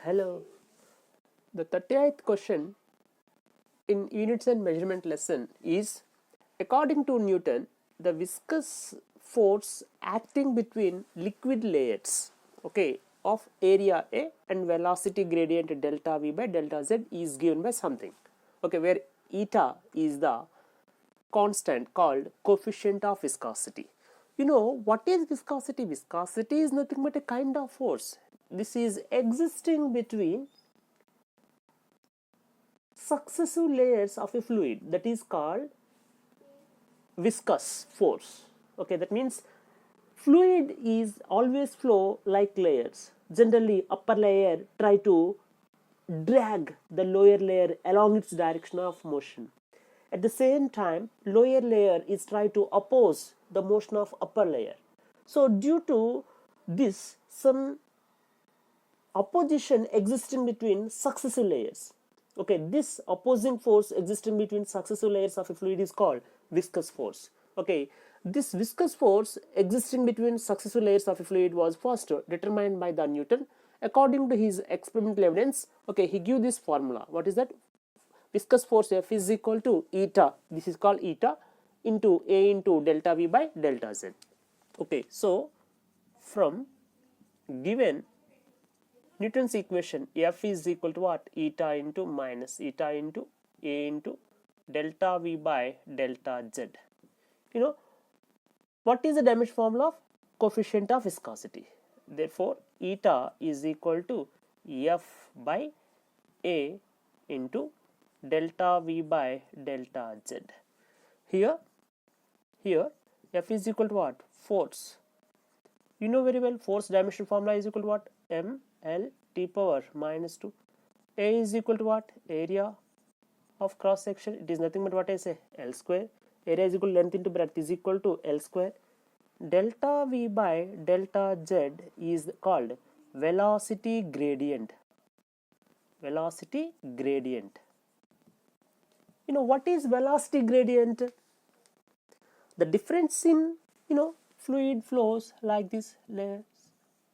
Hello. The 38th question in units and measurement lesson is, according to Newton, the viscous force acting between liquid layers, okay, of area A and velocity gradient delta V by delta Z is given by something, okay, where eta is the constant called coefficient of viscosity. You know what is viscosity? Viscosity is nothing but a kind of force. This is existing between successive layers of a fluid, that is called viscous force. Okay, that means fluid is always flow like layers. Generally upper layer try to drag the lower layer along its direction of motion. At the same time, lower layer is try to oppose the motion of upper layer. So due to this, some opposition existing between successive layers. Okay, this opposing force existing between successive layers of a fluid is called viscous force. Okay, this viscous force existing between successive layers of a fluid was first determined by the Newton. According to his experimental evidence, okay, he gave this formula. What is that? Viscous force F is equal to eta. This is called eta into A into delta V by delta Z. Okay, so from given Newton's equation, F is equal to what? Eta into minus eta into A into delta V by delta Z. You know, what is the dimension formula of coefficient of viscosity? Therefore, eta is equal to F by A into delta V by delta Z. Here F is equal to what? Force. You know very well, force dimension formula is equal to what? M L T power minus 2. A is equal to what? Area of cross section. It is nothing but what I say, L square. Area is equal to length into breadth is equal to L square. Delta V by delta Z is called velocity gradient. Velocity gradient. You know what is velocity gradient? The difference in, fluid flows like this layers,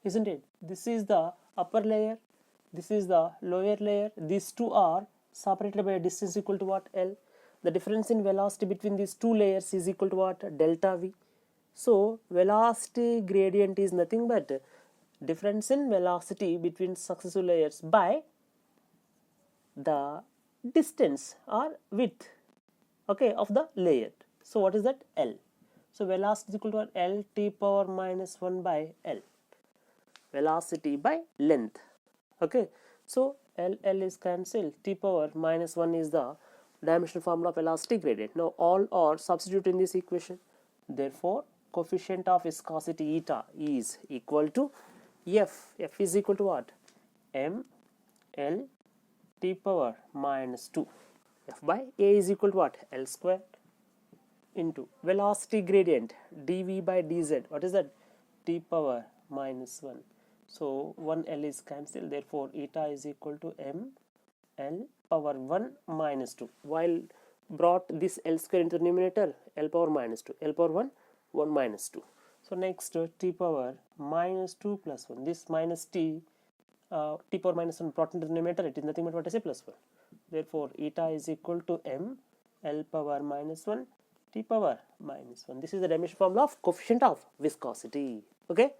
isn't it? This is the upper layer, this is the lower layer. These two are separated by a distance equal to what? L. The difference in velocity between these two layers is equal to what? Delta V. So velocity gradient is nothing but difference in velocity between successive layers by the distance or width, okay, of the layer. So what is that? L. So velocity is equal to L T power minus 1 by L. Velocity by length. Okay. So L is cancelled. T power minus 1 is the dimensional formula of velocity gradient. Now all are substituted in this equation. Therefore, coefficient of viscosity eta is equal to F. F is equal to what? M L T power minus 2. F by A is equal to what? L square into velocity gradient dV by dz. What is that? T power minus 1. So 1 L is cancelled. Therefore, eta is equal to M L power 1 minus 2. While brought this L square into the numerator, L power minus 2. L power 1, 1 minus 2. So next, T power minus 2 plus 1. This minus T power minus 1 brought into the numerator, it is nothing but what I say, plus 1. Therefore, eta is equal to M L power minus 1 T power minus 1. This is the dimension formula of coefficient of viscosity. Okay.